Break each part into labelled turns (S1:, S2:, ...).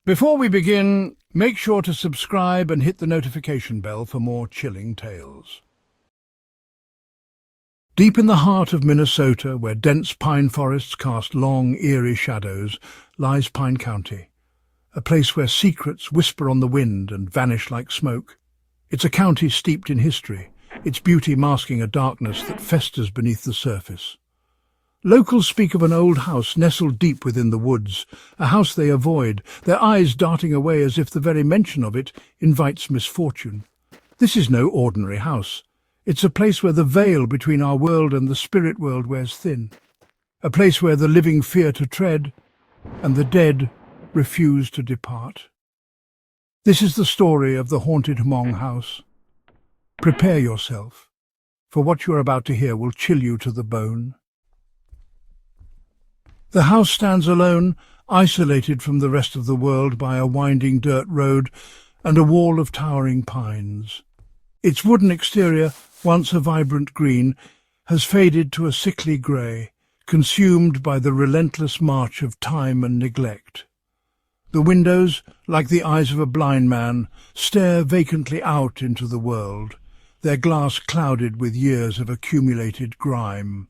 S1: Before we begin, make sure to subscribe and hit the notification bell for more chilling tales. Deep in the heart of Minnesota, where dense pine forests cast long, eerie shadows, lies Pine County, a place where secrets whisper on the wind and vanish like smoke. It's a county steeped in history, its beauty masking a darkness that festers beneath the surface. Locals speak of an old house nestled deep within the woods, a house they avoid, their eyes darting away as if the very mention of it invites misfortune. This is no ordinary house. It's a place where the veil between our world and the spirit world wears thin. A place where the living fear to tread, and the dead refuse to depart. This is the story of the haunted Hmong house. Prepare yourself, for what you're about to hear will chill you to the bone. The house stands alone, isolated from the rest of the world by a winding dirt road and a wall of towering pines. Its wooden exterior, once a vibrant green, has faded to a sickly grey, consumed by the relentless march of time and neglect. The windows, like the eyes of a blind man, stare vacantly out into the world, their glass clouded with years of accumulated grime.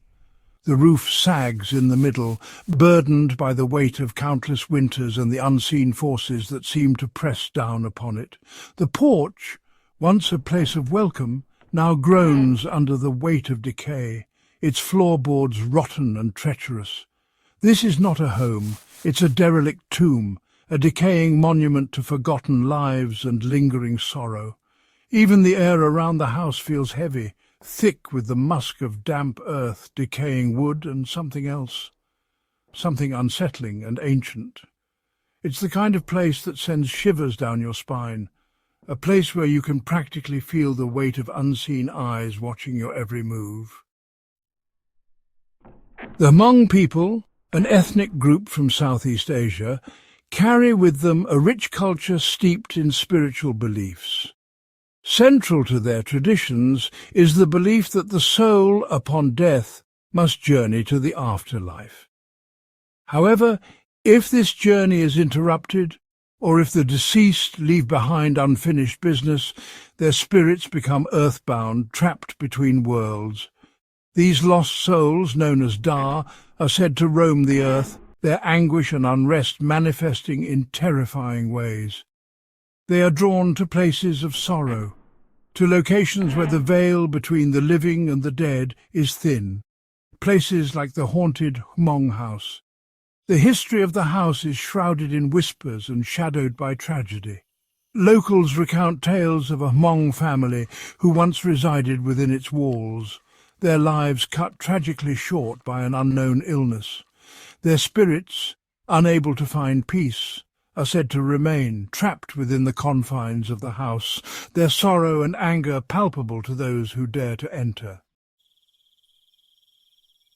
S1: The roof sags in the middle, burdened by the weight of countless winters and the unseen forces that seem to press down upon it. The porch, once a place of welcome, now groans under the weight of decay, its floorboards rotten and treacherous. This is not a home, it's a derelict tomb, a decaying monument to forgotten lives and lingering sorrow. Even the air around the house feels heavy, thick with the musk of damp earth, decaying wood and something else. Something unsettling and ancient. It's the kind of place that sends shivers down your spine, a place where you can practically feel the weight of unseen eyes watching your every move. The Hmong people, an ethnic group from Southeast Asia, carry with them a rich culture steeped in spiritual beliefs. Central to their traditions is the belief that the soul, upon death, must journey to the afterlife. However, if this journey is interrupted, or if the deceased leave behind unfinished business, their spirits become earthbound, trapped between worlds. These lost souls, known as Da, are said to roam the earth, their anguish and unrest manifesting in terrifying ways. They are drawn to places of sorrow, to locations where the veil between the living and the dead is thin, places like the haunted Hmong house. The history of the house is shrouded in whispers and shadowed by tragedy. Locals recount tales of a Hmong family who once resided within its walls, their lives cut tragically short by an unknown illness. Their spirits, unable to find peace, are said to remain trapped within the confines of the house, their sorrow and anger palpable to those who dare to enter.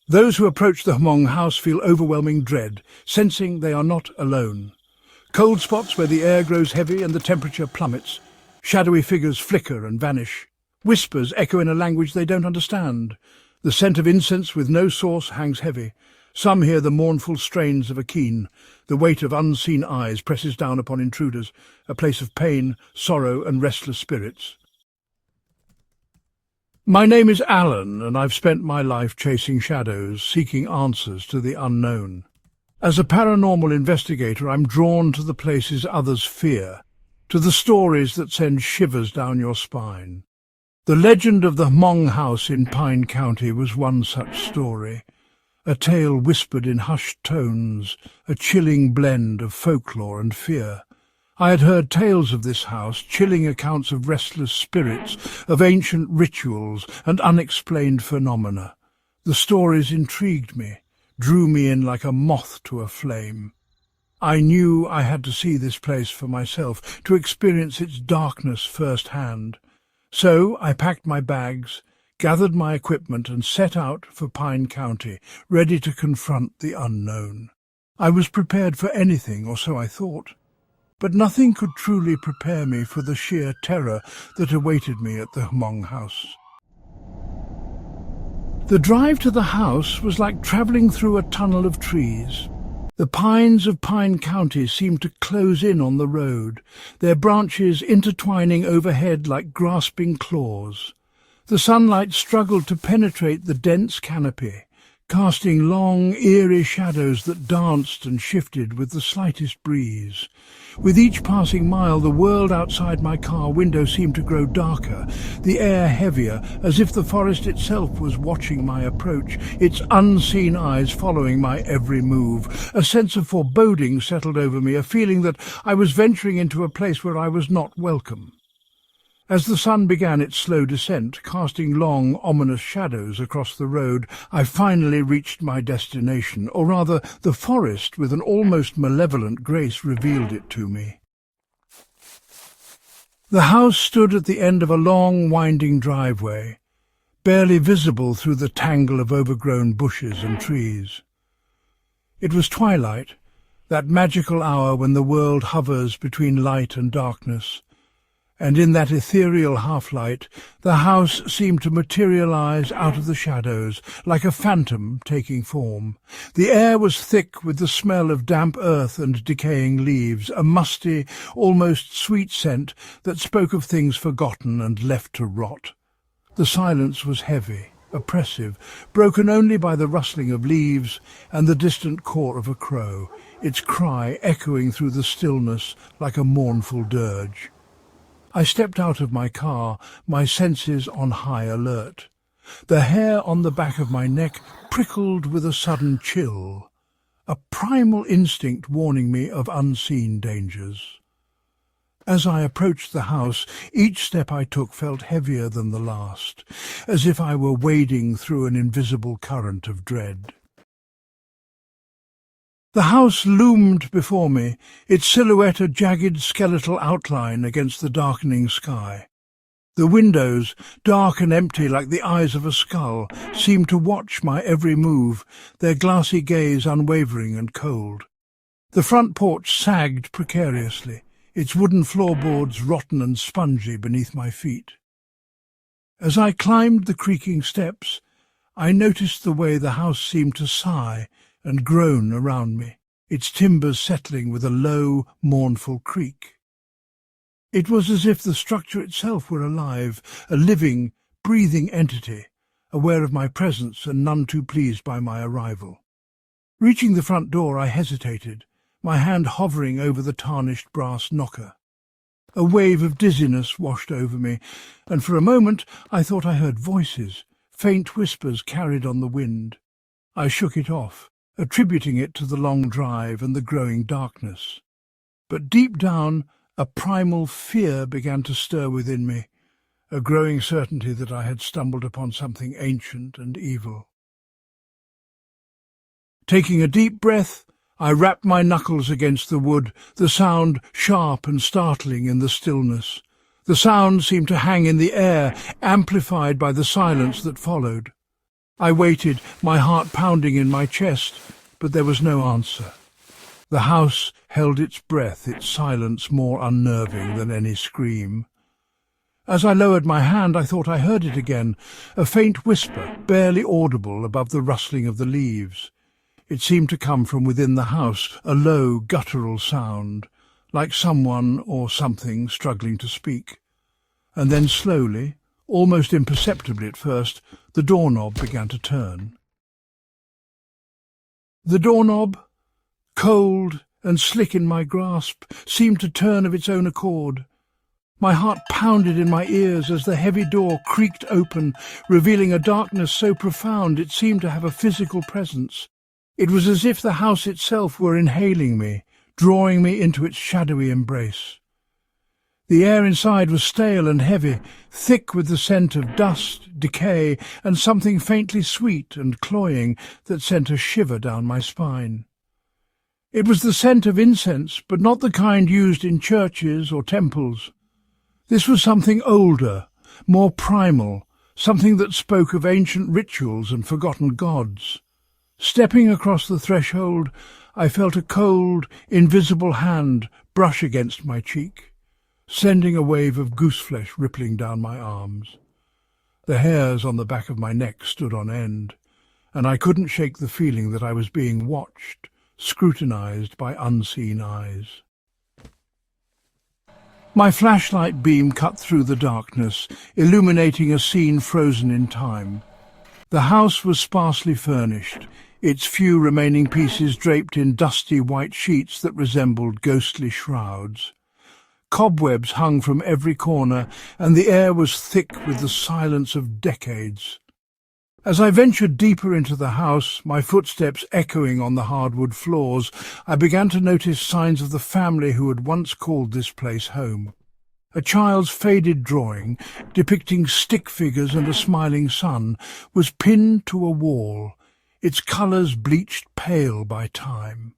S1: Those who approach the Hmong house feel overwhelming dread, sensing they are not alone. Cold spots where the air grows heavy and the temperature plummets. Shadowy figures flicker and vanish. Whispers echo in a language they don't understand. The scent of incense with no source hangs heavy. Some hear the mournful strains of a keen. The weight of unseen eyes presses down upon intruders, a place of pain, sorrow and restless spirits. My name is Alan, and I've spent my life chasing shadows, seeking answers to the unknown. As a paranormal investigator, I'm drawn to the places others fear, to the stories that send shivers down your spine. The legend of the Hmong house in Pine County was one such story. A tale whispered in hushed tones, a chilling blend of folklore and fear. I had heard tales of this house, chilling accounts of restless spirits, of ancient rituals and unexplained phenomena. The stories intrigued me, drew me in like a moth to a flame. I knew I had to see this place for myself, to experience its darkness firsthand. So I packed my bags, gathered my equipment and set out for Pine County, ready to confront the unknown. I was prepared for anything, or so I thought. But nothing could truly prepare me for the sheer terror that awaited me at the Hmong house. The drive to the house was like travelling through a tunnel of trees. The pines of Pine County seemed to close in on the road, their branches intertwining overhead like grasping claws. The sunlight struggled to penetrate the dense canopy, casting long, eerie shadows that danced and shifted with the slightest breeze. With each passing mile, the world outside my car window seemed to grow darker, the air heavier, as if the forest itself was watching my approach, its unseen eyes following my every move. A sense of foreboding settled over me, a feeling that I was venturing into a place where I was not welcome. As the sun began its slow descent, casting long, ominous shadows across the road, I finally reached my destination, or rather, the forest with an almost malevolent grace revealed it to me. The house stood at the end of a long, winding driveway, barely visible through the tangle of overgrown bushes and trees. It was twilight, that magical hour when the world hovers between light and darkness, and in that ethereal half-light the house seemed to materialize out of the shadows, like a phantom taking form. The air was thick with the smell of damp earth and decaying leaves, a musty, almost sweet scent that spoke of things forgotten and left to rot. The silence was heavy, oppressive, broken only by the rustling of leaves and the distant caw of a crow, its cry echoing through the stillness like a mournful dirge. I stepped out of my car, my senses on high alert. The hair on the back of my neck prickled with a sudden chill, a primal instinct warning me of unseen dangers. As I approached the house, each step I took felt heavier than the last, as if I were wading through an invisible current of dread. The house loomed before me, its silhouette a jagged skeletal outline against the darkening sky. The windows, dark and empty like the eyes of a skull, seemed to watch my every move, their glassy gaze unwavering and cold. The front porch sagged precariously, its wooden floorboards rotten and spongy beneath my feet. As I climbed the creaking steps, I noticed the way the house seemed to sigh and groan around me, its timbers settling with a low, mournful creak. It was as if the structure itself were alive, a living, breathing entity, aware of my presence and none too pleased by my arrival. Reaching the front door, I hesitated, my hand hovering over the tarnished brass knocker. A wave of dizziness washed over me, and for a moment I thought I heard voices, faint whispers carried on the wind. I shook it off, attributing it to the long drive and the growing darkness. But deep down, a primal fear began to stir within me, a growing certainty that I had stumbled upon something ancient and evil. Taking a deep breath, I rapped my knuckles against the wood, the sound sharp and startling in the stillness. The sound seemed to hang in the air, amplified by the silence that followed. I waited, my heart pounding in my chest, but there was no answer. The house held its breath, its silence more unnerving than any scream. As I lowered my hand, I thought I heard it again, a faint whisper, barely audible above the rustling of the leaves. It seemed to come from within the house, a low, guttural sound, like someone or something struggling to speak. And then slowly, almost imperceptibly at first, the doorknob began to turn. The doorknob, cold and slick in my grasp, seemed to turn of its own accord. My heart pounded in my ears as the heavy door creaked open, revealing a darkness so profound it seemed to have a physical presence. It was as if the house itself were inhaling me, drawing me into its shadowy embrace. The air inside was stale and heavy, thick with the scent of dust, decay, and something faintly sweet and cloying that sent a shiver down my spine. It was the scent of incense, but not the kind used in churches or temples. This was something older, more primal, something that spoke of ancient rituals and forgotten gods. Stepping across the threshold, I felt a cold, invisible hand brush against my cheek, sending a wave of gooseflesh rippling down my arms. The hairs on the back of my neck stood on end, and I couldn't shake the feeling that I was being watched, scrutinized by unseen eyes. My flashlight beam cut through the darkness, illuminating a scene frozen in time. The house was sparsely furnished, its few remaining pieces draped in dusty white sheets that resembled ghostly shrouds. Cobwebs hung from every corner, and the air was thick with the silence of decades. As I ventured deeper into the house, my footsteps echoing on the hardwood floors, I began to notice signs of the family who had once called this place home. A child's faded drawing, depicting stick figures and a smiling sun, was pinned to a wall, its colours bleached pale by time.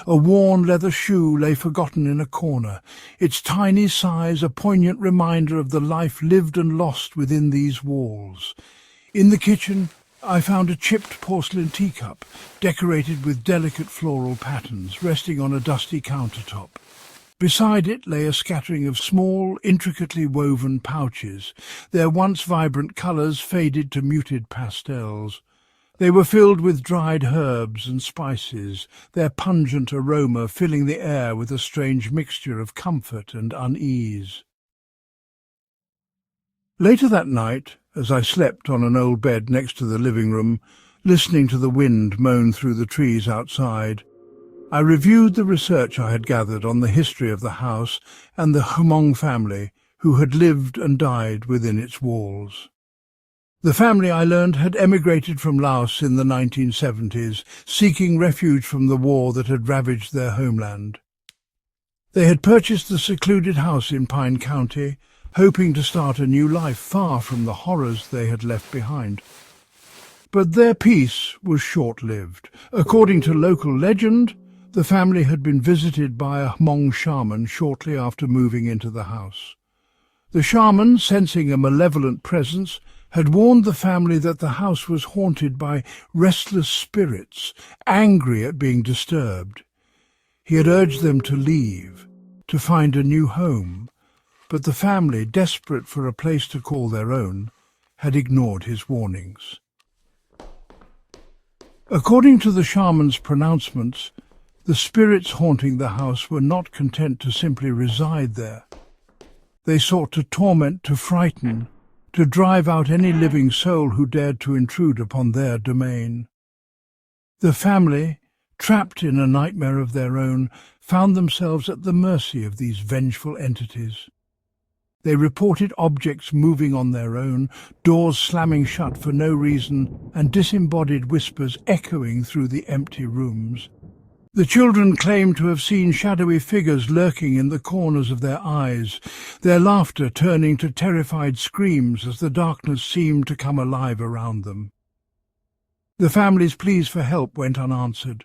S1: A worn leather shoe lay forgotten in a corner, its tiny size a poignant reminder of the life lived and lost within these walls. In the kitchen, I found a chipped porcelain teacup, decorated with delicate floral patterns, resting on a dusty countertop. Beside it lay a scattering of small, intricately woven pouches, their once vibrant colours faded to muted pastels. They were filled with dried herbs and spices, their pungent aroma filling the air with a strange mixture of comfort and unease. Later that night, as I slept on an old bed next to the living room, listening to the wind moan through the trees outside, I reviewed the research I had gathered on the history of the house and the Hmong family who had lived and died within its walls. The family, I learned, had emigrated from Laos in the 1970s, seeking refuge from the war that had ravaged their homeland. They had purchased the secluded house in Pine County, hoping to start a new life far from the horrors they had left behind. But their peace was short-lived. According to local legend, the family had been visited by a Hmong shaman shortly after moving into the house. The shaman, sensing a malevolent presence, had warned the family that the house was haunted by restless spirits, angry at being disturbed. He had urged them to leave, to find a new home, but the family, desperate for a place to call their own, had ignored his warnings. According to the shaman's pronouncements, the spirits haunting the house were not content to simply reside there. They sought to torment, to frighten, to drive out any living soul who dared to intrude upon their domain. The family, trapped in a nightmare of their own, found themselves at the mercy of these vengeful entities. They reported objects moving on their own, doors slamming shut for no reason, and disembodied whispers echoing through the empty rooms. The children claimed to have seen shadowy figures lurking in the corners of their eyes, their laughter turning to terrified screams as the darkness seemed to come alive around them. The family's pleas for help went unanswered.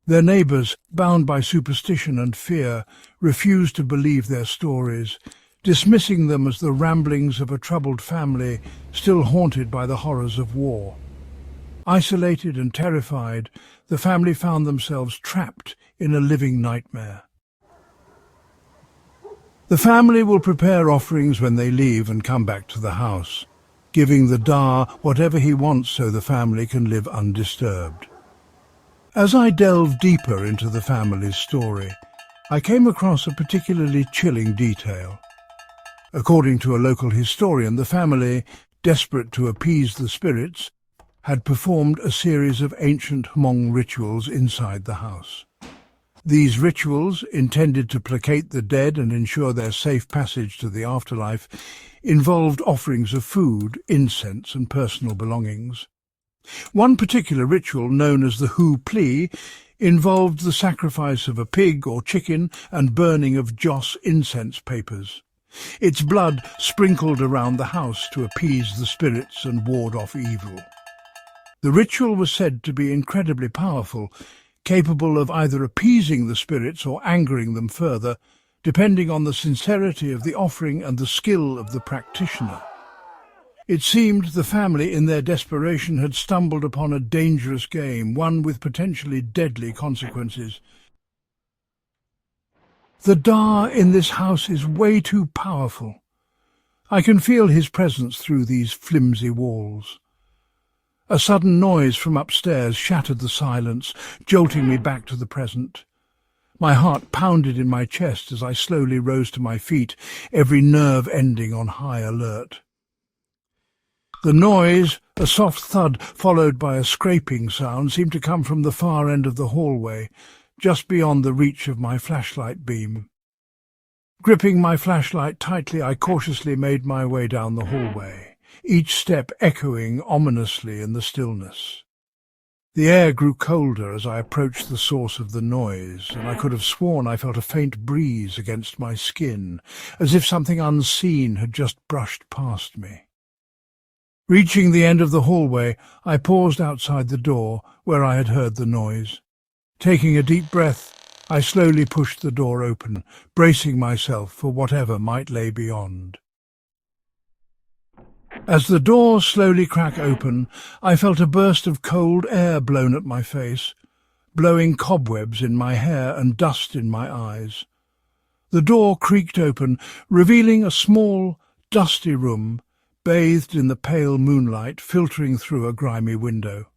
S1: Their neighbours, bound by superstition and fear, refused to believe their stories, dismissing them as the ramblings of a troubled family still haunted by the horrors of war. Isolated and terrified, the family found themselves trapped in a living nightmare. The family will prepare offerings when they leave and come back to the house, giving the Da whatever he wants so the family can live undisturbed. As I delved deeper into the family's story, I came across a particularly chilling detail. According to a local historian, the family, desperate to appease the spirits, had performed a series of ancient Hmong rituals inside the house. These rituals, intended to placate the dead and ensure their safe passage to the afterlife, involved offerings of food, incense and personal belongings. One particular ritual, known as the Hu Pli, involved the sacrifice of a pig or chicken and burning of joss incense papers. Its blood sprinkled around the house to appease the spirits and ward off evil. The ritual was said to be incredibly powerful, capable of either appeasing the spirits or angering them further, depending on the sincerity of the offering and the skill of the practitioner. It seemed the family, in their desperation, had stumbled upon a dangerous game, one with potentially deadly consequences. The Da in this house is way too powerful. I can feel his presence through these flimsy walls. A sudden noise from upstairs shattered the silence, jolting me back to the present. My heart pounded in my chest as I slowly rose to my feet, every nerve ending on high alert. The noise, a soft thud followed by a scraping sound, seemed to come from the far end of the hallway, just beyond the reach of my flashlight beam. Gripping my flashlight tightly, I cautiously made my way down the hallway, each step echoing ominously in the stillness. The air grew colder as I approached the source of the noise, and I could have sworn I felt a faint breeze against my skin, as if something unseen had just brushed past me. Reaching the end of the hallway, I paused outside the door where I had heard the noise. Taking a deep breath, I slowly pushed the door open, bracing myself for whatever might lay beyond. As the door slowly cracked open, I felt a burst of cold air blown at my face, blowing cobwebs in my hair and dust in my eyes. The door creaked open, revealing a small, dusty room, bathed in the pale moonlight filtering through a grimy window.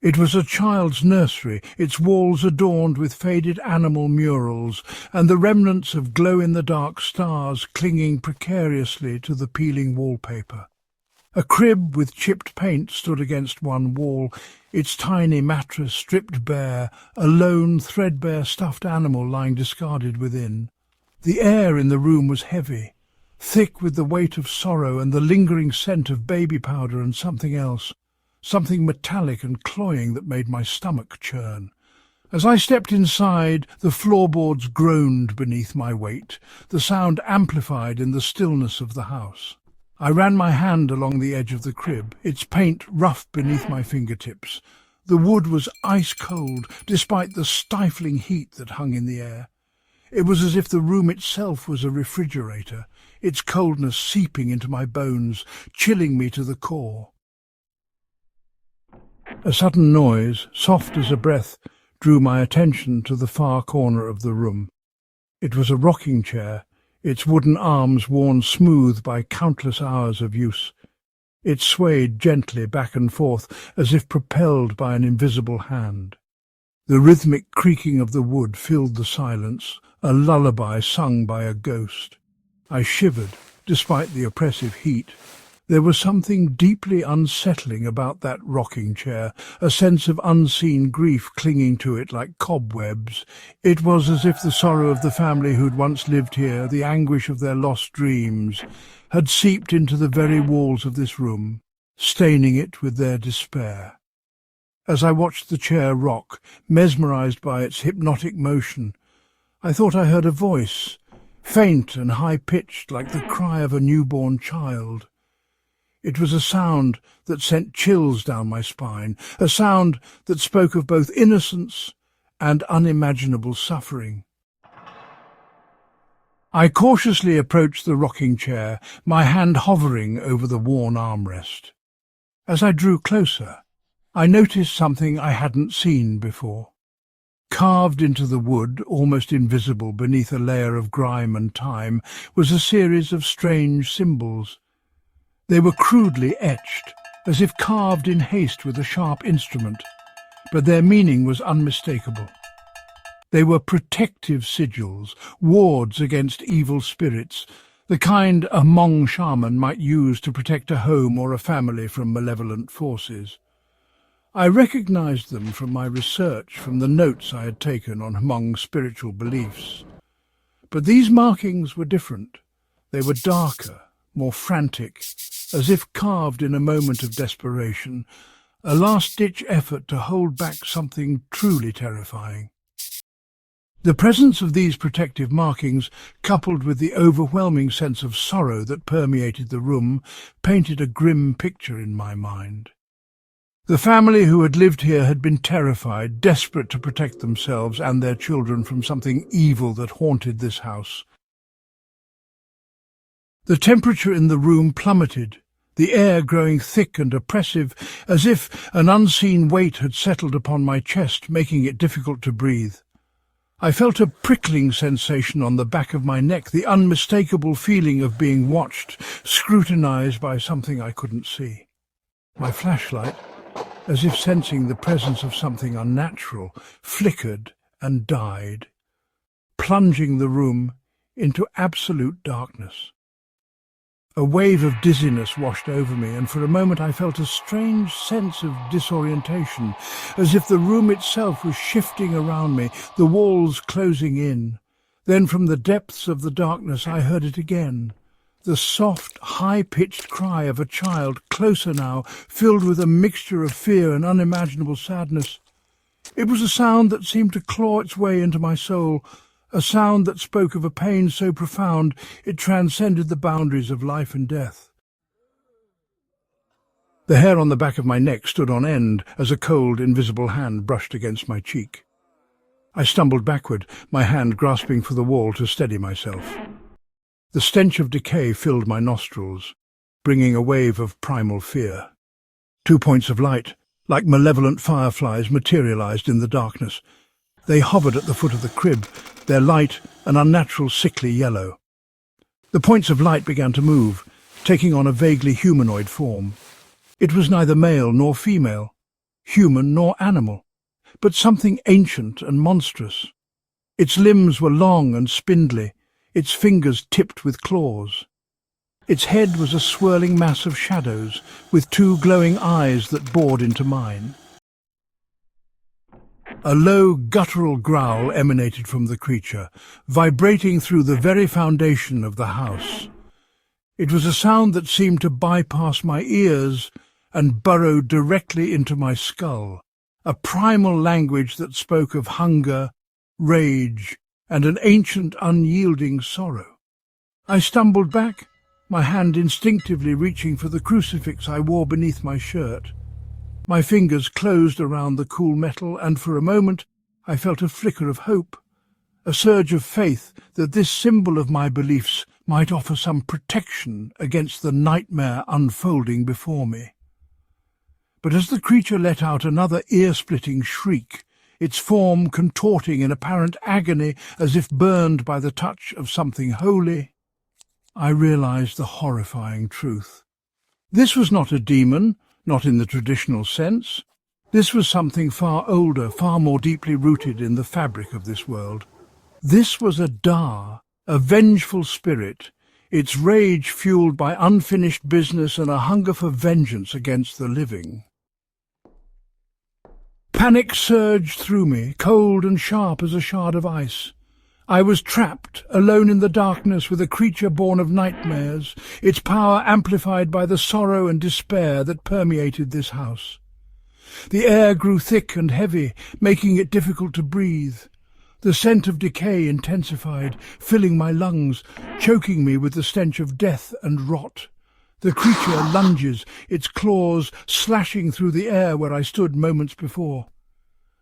S1: It was a child's nursery, its walls adorned with faded animal murals and the remnants of glow-in-the-dark stars clinging precariously to the peeling wallpaper. A crib with chipped paint stood against one wall, its tiny mattress stripped bare, a lone, threadbare stuffed animal lying discarded within. The air in the room was heavy, thick with the weight of sorrow and the lingering scent of baby powder and something else, something metallic and cloying that made my stomach churn. As I stepped inside, the floorboards groaned beneath my weight, the sound amplified in the stillness of the house. I ran my hand along the edge of the crib, its paint rough beneath my fingertips. The wood was ice-cold, despite the stifling heat that hung in the air. It was as if the room itself was a refrigerator, its coldness seeping into my bones, chilling me to the core. A sudden noise, soft as a breath, drew my attention to the far corner of the room. It was a rocking chair, its wooden arms worn smooth by countless hours of use. It swayed gently back and forth as if propelled by an invisible hand. The rhythmic creaking of the wood filled the silence, a lullaby sung by a ghost. I shivered, despite the oppressive heat. There was something deeply unsettling about that rocking chair, a sense of unseen grief clinging to it like cobwebs. It was as if the sorrow of the family who'd once lived here, the anguish of their lost dreams, had seeped into the very walls of this room, staining it with their despair. As I watched the chair rock, mesmerized by its hypnotic motion, I thought I heard a voice, faint and high-pitched like the cry of a newborn child. It was a sound that sent chills down my spine, a sound that spoke of both innocence and unimaginable suffering. I cautiously approached the rocking chair, my hand hovering over the worn armrest. As I drew closer, I noticed something I hadn't seen before. Carved into the wood, almost invisible beneath a layer of grime and time, was a series of strange symbols. They were crudely etched, as if carved in haste with a sharp instrument, but their meaning was unmistakable. They were protective sigils, wards against evil spirits, the kind a Hmong shaman might use to protect a home or a family from malevolent forces. I recognized them from my research, from the notes I had taken on Hmong spiritual beliefs. But these markings were different. They were darker, more frantic, as if carved in a moment of desperation, a last-ditch effort to hold back something truly terrifying. The presence of these protective markings, coupled with the overwhelming sense of sorrow that permeated the room, painted a grim picture in my mind. The family who had lived here had been terrified, desperate to protect themselves and their children from something evil that haunted this house. The temperature in the room plummeted, the air growing thick and oppressive, as if an unseen weight had settled upon my chest, making it difficult to breathe. I felt a prickling sensation on the back of my neck, the unmistakable feeling of being watched, scrutinized by something I couldn't see. My flashlight, as if sensing the presence of something unnatural, flickered and died, plunging the room into absolute darkness. A wave of dizziness washed over me, and for a moment I felt a strange sense of disorientation, as if the room itself was shifting around me, the walls closing in. Then from the depths of the darkness I heard it again, the soft, high-pitched cry of a child, closer now, filled with a mixture of fear and unimaginable sadness. It was a sound that seemed to claw its way into my soul, a sound that spoke of a pain so profound it transcended the boundaries of life and death. The hair on the back of my neck stood on end as a cold, invisible hand brushed against my cheek. I stumbled backward, my hand grasping for the wall to steady myself. The stench of decay filled my nostrils, bringing a wave of primal fear. 2 points of light, like malevolent fireflies, materialized in the darkness. They hovered at the foot of the crib, their light an unnatural sickly yellow. The points of light began to move, taking on a vaguely humanoid form. It was neither male nor female, human nor animal, but something ancient and monstrous. Its limbs were long and spindly, its fingers tipped with claws. Its head was a swirling mass of shadows, with 2 glowing eyes that bored into mine. A low, guttural growl emanated from the creature, vibrating through the very foundation of the house. It was a sound that seemed to bypass my ears and burrow directly into my skull, a primal language that spoke of hunger, rage, and an ancient, unyielding sorrow. I stumbled back, my hand instinctively reaching for the crucifix I wore beneath my shirt. My fingers closed around the cool metal, and for a moment I felt a flicker of hope, a surge of faith that this symbol of my beliefs might offer some protection against the nightmare unfolding before me. But as the creature let out another ear-splitting shriek, its form contorting in apparent agony as if burned by the touch of something holy, I realized the horrifying truth. This was not a demon, not in the traditional sense. This was something far older, far more deeply rooted in the fabric of this world. This was a Da, a vengeful spirit, its rage fueled by unfinished business and a hunger for vengeance against the living. Panic surged through me, cold and sharp as a shard of ice. I was trapped, alone in the darkness with a creature born of nightmares, its power amplified by the sorrow and despair that permeated this house. The air grew thick and heavy, making it difficult to breathe. The scent of decay intensified, filling my lungs, choking me with the stench of death and rot. The creature lunges, its claws slashing through the air where I stood moments before.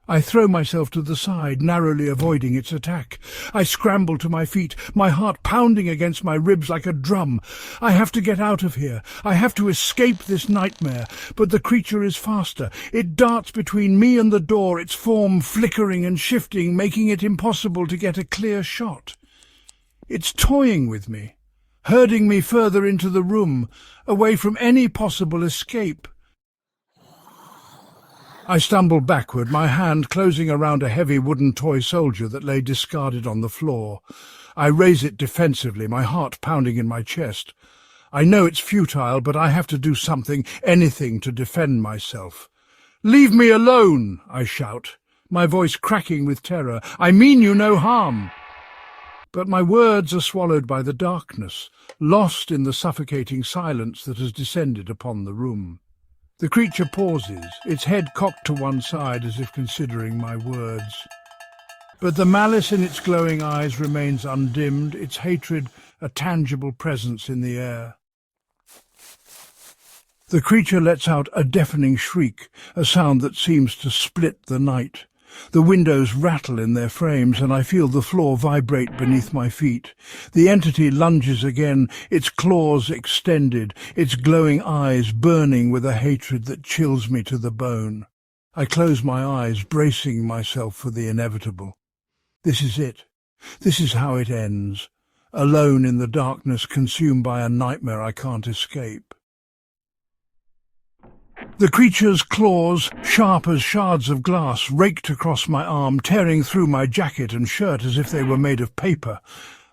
S1: I throw myself to the side, narrowly avoiding its attack. I scramble to my feet, my heart pounding against my ribs like a drum. I have to get out of here. I have to escape this nightmare. But the creature is faster. It darts between me and the door, its form flickering and shifting, making it impossible to get a clear shot. It's toying with me, herding me further into the room, away from any possible escape. I stumbled backward, my hand closing around a heavy wooden toy soldier that lay discarded on the floor. I raise it defensively, my heart pounding in my chest. I know it's futile, but I have to do something, anything to defend myself. "Leave me alone!" I shout, my voice cracking with terror. "I mean you no harm!" But my words are swallowed by the darkness, lost in the suffocating silence that has descended upon the room. The creature pauses, its head cocked to one side as if considering my words. But the malice in its glowing eyes remains undimmed, its hatred a tangible presence in the air. The creature lets out a deafening shriek, a sound that seems to split the night. The windows rattle in their frames, and I feel the floor vibrate beneath my feet. The entity lunges again, its claws extended, its glowing eyes burning with a hatred that chills me to the bone. I close my eyes, bracing myself for the inevitable. This is it. This is how it ends. Alone in the darkness, consumed by a nightmare I can't escape. The creature's claws, sharp as shards of glass, raked across my arm, tearing through my jacket and shirt as if they were made of paper.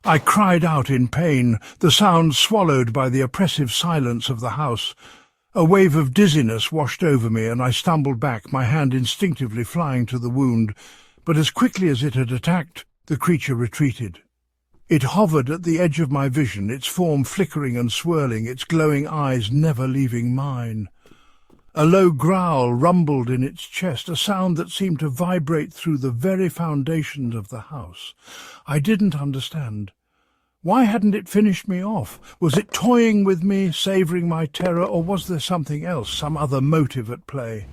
S1: I cried out in pain, the sound swallowed by the oppressive silence of the house. A wave of dizziness washed over me, and I stumbled back, my hand instinctively flying to the wound. But as quickly as it had attacked, the creature retreated. It hovered at the edge of my vision, its form flickering and swirling, its glowing eyes never leaving mine. A low growl rumbled in its chest, a sound that seemed to vibrate through the very foundations of the house. I didn't understand. Why hadn't it finished me off? Was it toying with me, savouring my terror, or was there something else, some other motive at play?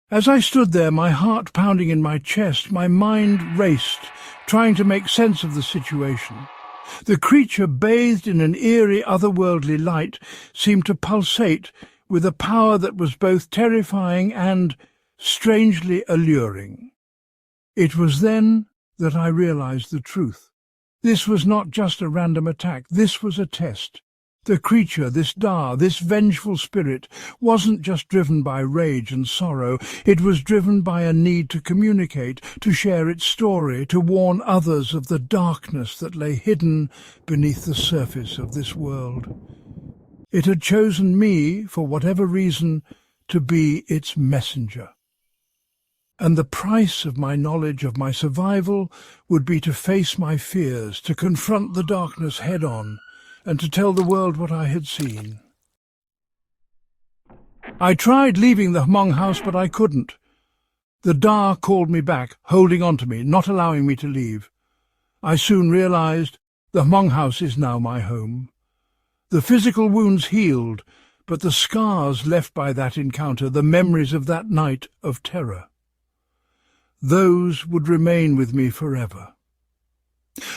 S1: As I stood there, my heart pounding in my chest, my mind raced, trying to make sense of the situation. The creature, bathed in an eerie, otherworldly light, seemed to pulsate with a power that was both terrifying and strangely alluring. It was then that I realized the truth. This was not just a random attack, this was a test. The creature, this Da, this vengeful spirit, wasn't just driven by rage and sorrow, it was driven by a need to communicate, to share its story, to warn others of the darkness that lay hidden beneath the surface of this world. It had chosen me, for whatever reason, to be its messenger. And the price of my knowledge of my survival would be to face my fears, to confront the darkness head-on, and to tell the world what I had seen. I tried leaving the Hmong house, but I couldn't. The Da called me back, holding on to me, not allowing me to leave. I soon realized the Hmong house is now my home. The physical wounds healed, but the scars left by that encounter, the memories of that night of terror, those would remain with me forever.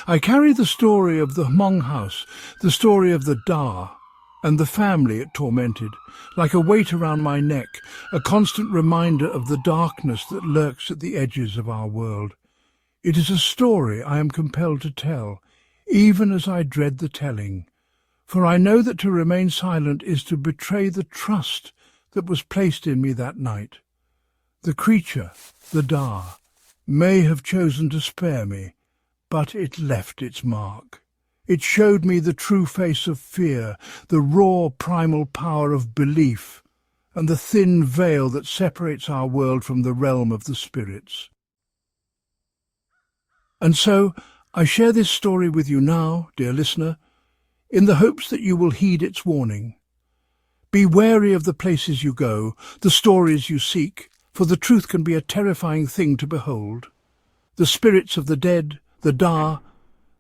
S1: I carry the story of the Hmong house, the story of the Da, and the family it tormented, like a weight around my neck, a constant reminder of the darkness that lurks at the edges of our world. It is a story I am compelled to tell, even as I dread the telling, for I know that to remain silent is to betray the trust that was placed in me that night. The creature, the Da, may have chosen to spare me, but it left its mark. It showed me the true face of fear, the raw primal power of belief, and the thin veil that separates our world from the realm of the spirits. And so I share this story with you now, dear listener, in the hopes that you will heed its warning. Be wary of the places you go, the stories you seek, for the truth can be a terrifying thing to behold. The spirits of the dead, the Da,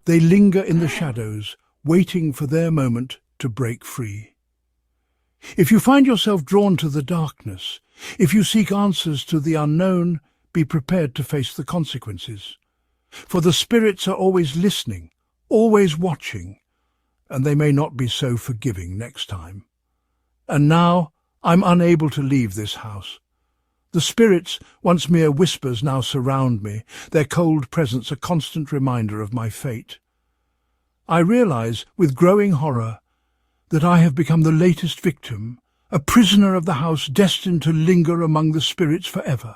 S1: they linger in the shadows, waiting for their moment to break free. If you find yourself drawn to the darkness, if you seek answers to the unknown, be prepared to face the consequences. For the spirits are always listening, always watching, and they may not be so forgiving next time. And now I'm unable to leave this house. The spirits, once mere whispers, now surround me, their cold presence a constant reminder of my fate. I realize, with growing horror, that I have become the latest victim, a prisoner of the house destined to linger among the spirits forever.